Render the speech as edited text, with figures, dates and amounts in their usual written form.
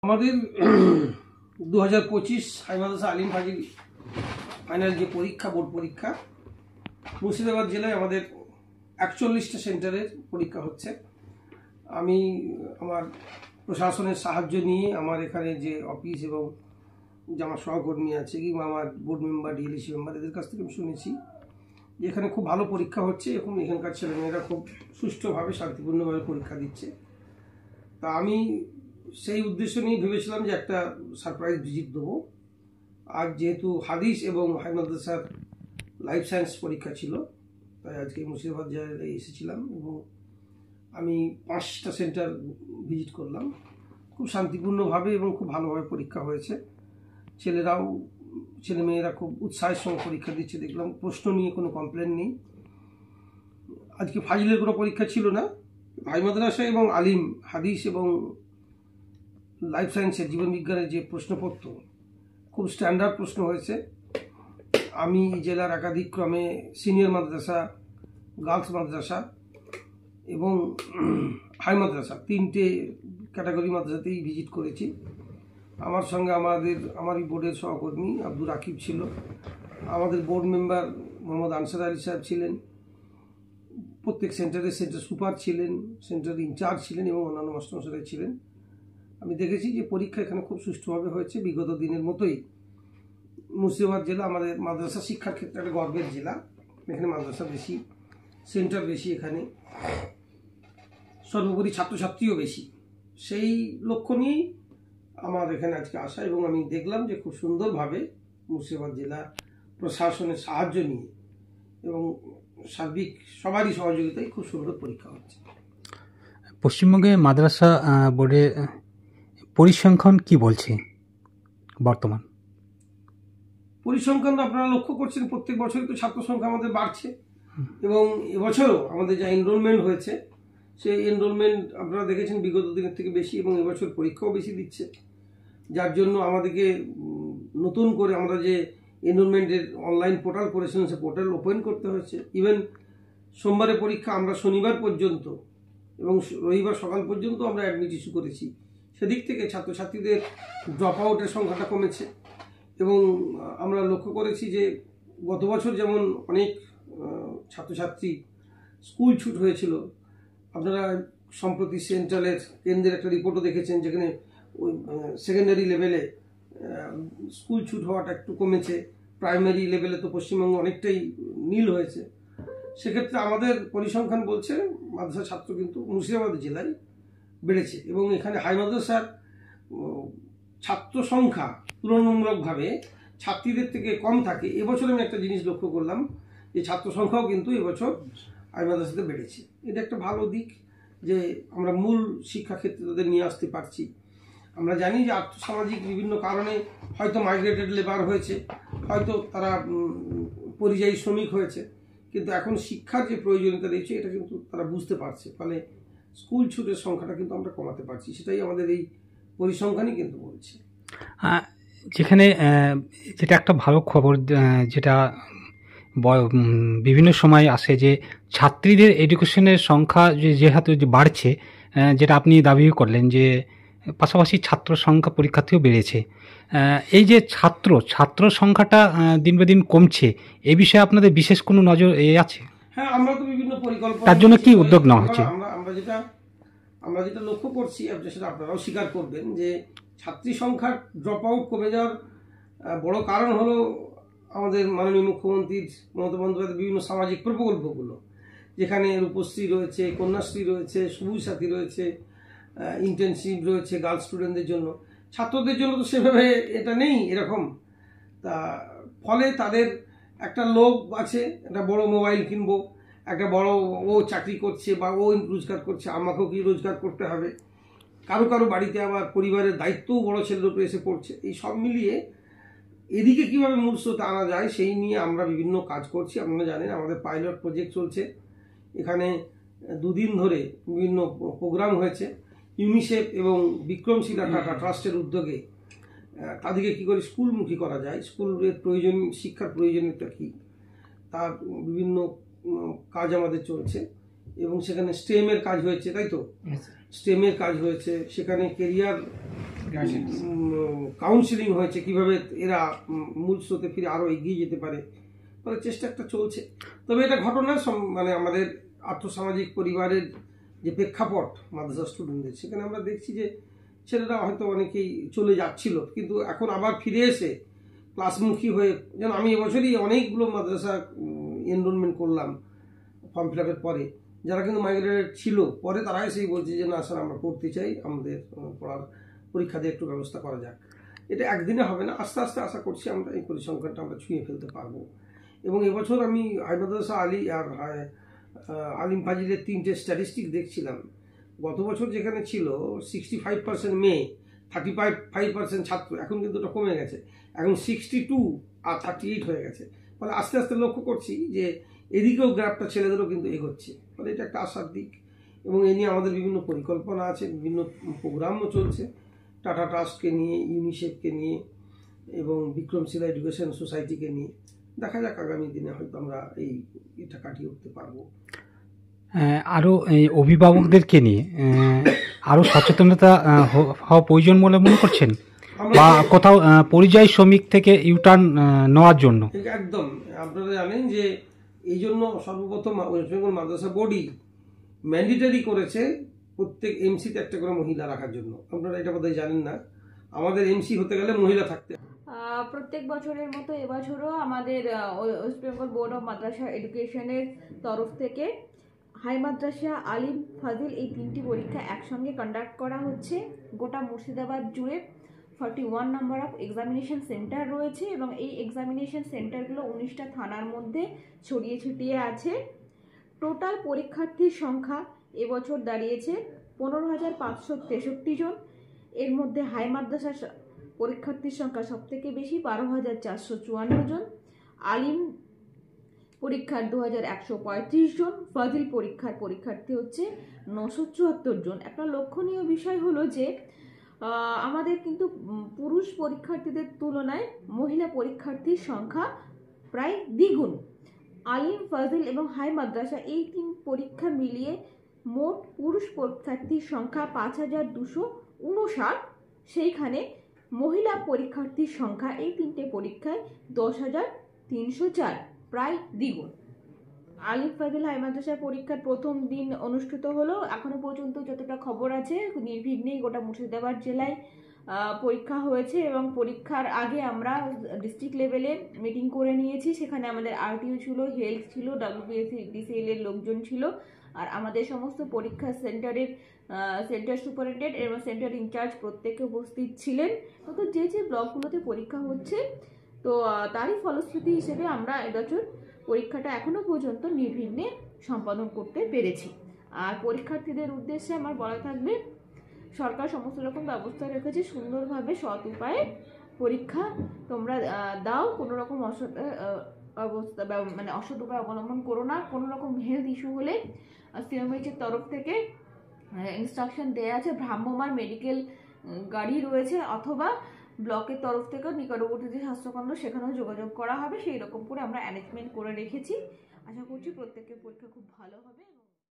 আমাদের 2025 হাই মাদ্রাসা আলিম ফাজিল ফাইনাল যে পরীক্ষা, বোর্ড পরীক্ষা, মুর্শিদাবাদ জেলায় আমাদের 41টা সেন্টারের পরীক্ষা হচ্ছে। আমি আমার প্রশাসনের সাহায্য নিয়ে আমার এখানে যে অফিস এবং যে আমার সহকর্মী আছে কিংবা আমার বোর্ড মেম্বার, ডিএলসি মেম্বার, এদের কাছ থেকে আমি শুনেছি যে এখানে খুব ভালো পরীক্ষা হচ্ছে এবং এখানকার ছেলেমেয়েরা খুব সুষ্ঠুভাবে শান্তিপূর্ণভাবে পরীক্ষা দিচ্ছে। তা আমি সেই উদ্দেশ্য নিয়ে ভেবেছিলাম যে একটা সারপ্রাইজ ভিজিট দেবো। আজ যেহেতু হাদিস এবং হাই মাদ্রাসার লাইফ সায়েন্স পরীক্ষা ছিল, তাই আজকে মুর্শিদাবাদ জেলায় এসেছিলাম এবং আমি 5টা সেন্টার ভিজিট করলাম। খুব শান্তিপূর্ণভাবে এবং খুব ভালোভাবে পরীক্ষা হয়েছে। ছেলেমেয়েরা খুব উৎসাহের সঙ্গে পরীক্ষা দিচ্ছে দেখলাম। প্রশ্ন নিয়ে কোনো কমপ্লেন নেই। আজকে ফাজিলের কোনো পরীক্ষা ছিল না। হাই মাদ্রাসা এবং আলিম, হাদিস এবং লাইফ সায়েন্সের জীবন বিজ্ঞানের যে প্রশ্নপত্র, খুব স্ট্যান্ডার্ড প্রশ্ন হয়েছে। আমি জেলার একাধিক ক্রমে সিনিয়র মাদ্রাসা, গার্লস মাদ্রাসা এবং হাই মাদ্রাসা 3টে ক্যাটাগরি মাদ্রাসাতেই ভিজিট করেছি। আমার সঙ্গে আমারই বোর্ডের সহকর্মী আব্দুর রাকিব ছিল, আমাদের board member Mohammad answer Ali সাহেব ছিলেন, প্রত্যেক সেন্টারে সেন্টার সুপার ছিলেন, সেন্টার ইনচার্জ ছিলেন এবং অন্যান্য মাস্টারমশাই ছিলেন। আমি দেখেছি যে পরীক্ষা এখানে খুব সুষ্ঠুভাবে হয়েছে। বিগত দিনের মতোই মুর্শিদাবাদ জেলা আমাদের মাদ্রাসা শিক্ষার ক্ষেত্রে একটা গর্বের জেলা। এখানে মাদ্রাসা বেশি, সেন্টার বেশি, এখানে সর্বোপরি ছাত্রছাত্রীও বেশি। সেই লক্ষ্য নিয়েই আমার এখানে আজকে আসা এবং আমি দেখলাম যে খুব সুন্দরভাবে মুর্শিদাবাদ জেলা প্রশাসনের সাহায্য নিয়ে এবং সার্বিক সবারই সহযোগিতায় খুব সুন্দর পরীক্ষা হচ্ছে। পশ্চিমবঙ্গে মাদ্রাসা বোর্ডের পরিসংখ্যান কি বলছে বর্তমান? পরিসংখ্যান আপনারা লক্ষ্য করছেন প্রত্যেক বছরই তো ছাত্র সংখ্যা আমাদের বাড়ছে এবং এবছরও আমাদের যা এনরোলমেন্ট হয়েছে সেই এনরোলমেন্ট আপনারা দেখেছেন বিগত দিনের থেকে বেশি এবং এবছর পরীক্ষাও বেশি দিচ্ছে, যার জন্য আমাদেরকে নতুন করে আমরা যে এনরোলমেন্টের অনলাইন পোর্টাল করেছিলাম সে পোর্টাল ওপেন করতে হয়েছে। ইভেন সোমবারে পরীক্ষা আমরা শনিবার পর্যন্ত এবং রবিবার সকাল পর্যন্ত আমরা অ্যাডমিট ইস্যু করেছি। সেদিক থেকে ছাত্রছাত্রীদের ড্রপ আউটের সংখ্যাটা কমেছে এবং আমরা লক্ষ্য করেছি যে গত বছর যেমন অনেক ছাত্রছাত্রী স্কুল ছুট হয়েছিল, আপনারা সম্প্রতি সেন্ট্রালের কেন্দ্রের একটা রিপোর্টও দেখেছেন যেখানে ওই সেকেন্ডারি লেভেলে স্কুল ছুট হওয়াটা একটু কমেছে। প্রাইমারি লেভেলে তো পশ্চিমবঙ্গে অনেকটাই নীল হয়েছে। সেক্ষেত্রে আমাদের পরিসংখ্যান বলছে মাদ্রাসা ছাত্র কিন্তু মুর্শিদাবাদ জেলায় বেড়েছে এবং এখানে হাই মাদ্রাসার ছাত্র সংখ্যা তুলনামূলকভাবে ছাত্রীদের থেকে কম থাকে। এবছর আমি একটা জিনিস লক্ষ্য করলাম যে ছাত্র সংখ্যাও কিন্তু এবছর হাই মাদ্রাসাতে বেড়েছে। এটা একটা ভালো দিক যে আমরা মূল শিক্ষাক্ষেত্রে তাদের নিয়ে আসতে পারছি। আমরা জানি যে আর্থসামাজিক বিভিন্ন কারণে হয়তো মাইগ্রেটেড লেবার হয়েছে, হয়তো তারা পরিযায়ী শ্রমিক হয়েছে, কিন্তু এখন শিক্ষার যে প্রয়োজনীয়তা রয়েছে এটা কিন্তু তারা বুঝতে পারছে। ফলে স্কুল ছুটের সংখ্যাটা কিন্তু আমরা কমাতে পারছি, সেটাই আমাদের এই পরিসংখ্যানই কিন্তু বলছে। যেখানে যেটা একটা ভালো খবর যেটা বিভিন্ন সময় আসে যে ছাত্রীদের এডুকেশনের সংখ্যা যেহেতু বাড়ছে, যেটা আপনি দাবি করলেন যে পাশাপাশি ছাত্র সংখ্যা পরীক্ষার্থীও বেড়েছে, এই যে ছাত্র সংখ্যাটা দিন বে দিন কমছে, এই বিষয়ে আপনাদের বিশেষ কোনো নজর আছে? হ্যাঁ, আমরা তো বিভিন্ন পরিকল্পনা, তার জন্য কি উদ্যোগ নেওয়া হচ্ছে? আমরা যেটা লক্ষ্য করছি, সেটা আপনারাও স্বীকার করবেন যে ছাত্রী সংখ্যার ড্রপ আউট কমে যাওয়ার বড় কারণ হলো আমাদের মাননীয় মুখ্যমন্ত্রীর মমতা বন্দ্যোপাধ্যায়ের বিভিন্ন সামাজিক প্রকল্পগুলো, যেখানে রূপশ্রী রয়েছে, কন্যাশ্রী রয়েছে, সবুজ সাথী রয়েছে, ইন্টার্নশিপ রয়েছে গার্লস স্টুডেন্টদের জন্য। ছাত্রদের জন্য তো সেভাবে এটা নেই এরকম। তা ফলে তাদের একটা লোভ আছে, একটা বড় মোবাইল কিনবো, একটা বড় ও চাকরি করছে বা ও রোজগার করছে, আমাকেও কি রোজগার করতে হবে। কারো বাড়িতে আবার পরিবারের দায়িত্বও বড় ছেলের উপরে এসে পড়ছে। এই সব মিলিয়ে এদিকে কীভাবে মূল স্রোতে আনা যায় সেই নিয়ে আমরা বিভিন্ন কাজ করছি। আপনারা জানেন আমাদের পাইলট প্রজেক্ট চলছে, এখানে 2 দিন ধরে বিভিন্ন প্রোগ্রাম হয়েছে। ইউনিসেফ এবং বিক্রমশীলা টাটা ট্রাস্টের উদ্যোগে তাদেরকে কী করে স্কুলমুখী করা যায়, স্কুলের শিক্ষার প্রয়োজনীয়তা কী, তার বিভিন্ন কাজ আমাদের চলছে এবং সেখানে স্টেমের কাজ হয়েছে, তাই তো স্টেমের কাজ হয়েছে, সেখানে কেরিয়ার কাউন্সিলিং হয়েছে কিভাবে এরা মূল স্রোতে ফিরে আরো এগিয়ে যেতে পারে, তাহলে চেষ্টা একটা চলছে। তবে এটা ঘটনা মানে আমাদের আর্থসামাজিক পরিবারের যে প্রেক্ষাপট মাদ্রাসা স্টুডেন্টদের, সেখানে আমরা দেখছি যে ছেলেরা হয়তো অনেকেই চলে যাচ্ছিল, কিন্তু এখন আবার ফিরে এসে ক্লাসমুখী হয়ে, যেন আমি এবছরই অনেকগুলো মাদ্রাসা এনরোলমেন্ট করলাম ফর্ম ফিল আপের পরে, যারা কিন্তু মাইগ্রেটেড ছিল, পরে তারা এসেই বলছে যে না স্যার আমরা পড়তে চাই, আমাদের পড়ার পরীক্ষা দিয়ে একটু ব্যবস্থা করা যাক। এটা একদিনে হবে না, আস্তে আস্তে আশা করছি আমরা এই পরিসংখ্যানটা আমরা ছুঁয়ে ফেলতে পারবো। এবং এবছর আমি হাই মাদ্রাসা আলী আর আলিম ফাজিলের 3টে স্ট্যাটিস্টিক দেখছিলাম। গত বছর যেখানে ছিল 65% মেয়ে, 35% ছাত্র, এখন কিন্তু ওটা কমে গেছে, এখন 62 আর 38 হয়ে গেছে। ফলে আস্তে আস্তে লক্ষ্য করছি যে এদিকেও গ্রাফটা ছেলেদেরও কিন্তু এগোচ্ছে, ফলে এটা একটা আশার দিক। এবং এ নিয়ে আমাদের বিভিন্ন পরিকল্পনা আছে, বিভিন্ন প্রোগ্রামও চলছে টাটা ট্রাস্টকে নিয়ে, ইউনিসেফকে নিয়ে এবং বিক্রমশিলা এডুকেশন সোসাইটিকে নিয়ে। দেখা যাক আগামী দিনে হয়তো আমরা এটা কাটিয়ে উঠতে পারবো। আরও এই অভিভাবকদেরকে নিয়ে আরও সচেতনতা হওয়া প্রয়োজন বলে মনে করছেন, বা কোথাও পরিযায়ী শ্রমিক থেকে ইউটার্ন নেওয়ার জন্য? একদম, আপনারা জানেন যে এই জন্য সর্বপ্রথম ওয়েস্ট বেঙ্গল মাদ্রাসা বোর্ডই ম্যান্ডেটরি করেছে প্রত্যেক এমসিতে একটা করে মহিলা রাখার জন্য। আপনারা এটা বোধহয় জানেন না, আমাদের এমসি হতে গেলে মহিলা থাকতে। প্রত্যেক বছরের মতো এবছরও আমাদের ওয়েস্ট বেঙ্গল বোর্ড অফ মাদ্রাসা এডুকেশনের তরফ থেকে হাই মাদ্রাসা, আলিম, ফাজিল এই 3টি পরীক্ষা একসঙ্গে কন্ডাক্ট করা হচ্ছে। গোটা মুর্শিদাবাদ জুড়ে 41 নাম্বার অফ এক্সামিনেশন সেন্টার রয়েছে এবং এই এক্সামিনেশন সেন্টারগুলো 19টা থানার মধ্যে ছড়িয়ে ছিটিয়ে আছে। টোটাল পরীক্ষার্থীর সংখ্যা এবছর দাঁড়িয়েছে 15,563 জন। এর মধ্যে হাই মাদ্রাসা পরীক্ষার্থীর সংখ্যা সবথেকে বেশি, 12,454 জন। আলিম পরীক্ষার 2,135 জন। ফাজিল পরীক্ষার পরীক্ষার্থী হচ্ছে 974 জন। একটা লক্ষণীয় বিষয় হলো যে আমাদের কিন্তু পুরুষ পরীক্ষার্থীদের তুলনায় মহিলা পরীক্ষার্থীর সংখ্যা প্রায় দ্বিগুণ। আলিম, ফাজিল এবং হাই মাদ্রাসা এই 3 পরীক্ষা মিলিয়ে মোট পুরুষ পরীক্ষার্থীর সংখ্যা 5,259, সেইখানে মহিলা পরীক্ষার্থীর সংখ্যা এই 3টে পরীক্ষায় 10,304, প্রায় দ্বিগুণ। আলিম, ফাজিল, হাই মাদ্রাসা পরীক্ষার প্রথম দিন অনুষ্ঠিত হলো। এখনো পর্যন্ত যতটা খবর আছে নির্বিঘ্নেই গোটা মুর্শিদাবাদ জেলায় পরীক্ষা হয়েছে এবং পরীক্ষার আগে আমরা ডিস্ট্রিক্ট লেভেলে মিটিং করে নিয়েছি। সেখানে আমাদের আরটিও ছিল, হেলথ ছিল, WPSC-DCL এর লোকজন ছিল, আর আমাদের সমস্ত পরীক্ষা সেন্টারের সেন্টার সুপারিনটেন্ডেন্ট এবং সেন্টার ইনচার্জ প্রত্যেকে উপস্থিত ছিলেন। তো যে যে ব্লকগুলোতে পরীক্ষা হচ্ছে, তো তারই ফলশ্রুতি হিসেবে আমরা এবছর পরীক্ষাটা এখনো পর্যন্ত নির্বিঘ্নে সম্পাদন করতে পেরেছি। আর পরীক্ষার্থীদের উদ্দেশ্যে আমার বলা থাকবে, সরকার সমস্ত রকম ব্যবস্থা রেখেছে, সুন্দরভাবে সৎ উপায়ে পরীক্ষা তোমরা দাও, কোনো রকম অসৎ উপায় অবলম্বন করো না। কোনো রকম হেলথ ইস্যু হলে সিএমএইচের তরফ থেকে ইনস্ট্রাকশন দেওয়া আছে, ভ্রাম্যমাণ মেডিকেল গাড়ি রয়েছে, অথবা ব্লকের তরফ থেকেও নিকটবর্তী যে স্বাস্থ্যকেন্দ্র সেখানেও যোগাযোগ করা হবে। সেই রকম করে আমরা অ্যারেঞ্জমেন্ট করে রেখেছি। আশা করছি প্রত্যেকের পরীক্ষা খুব ভালো হবে।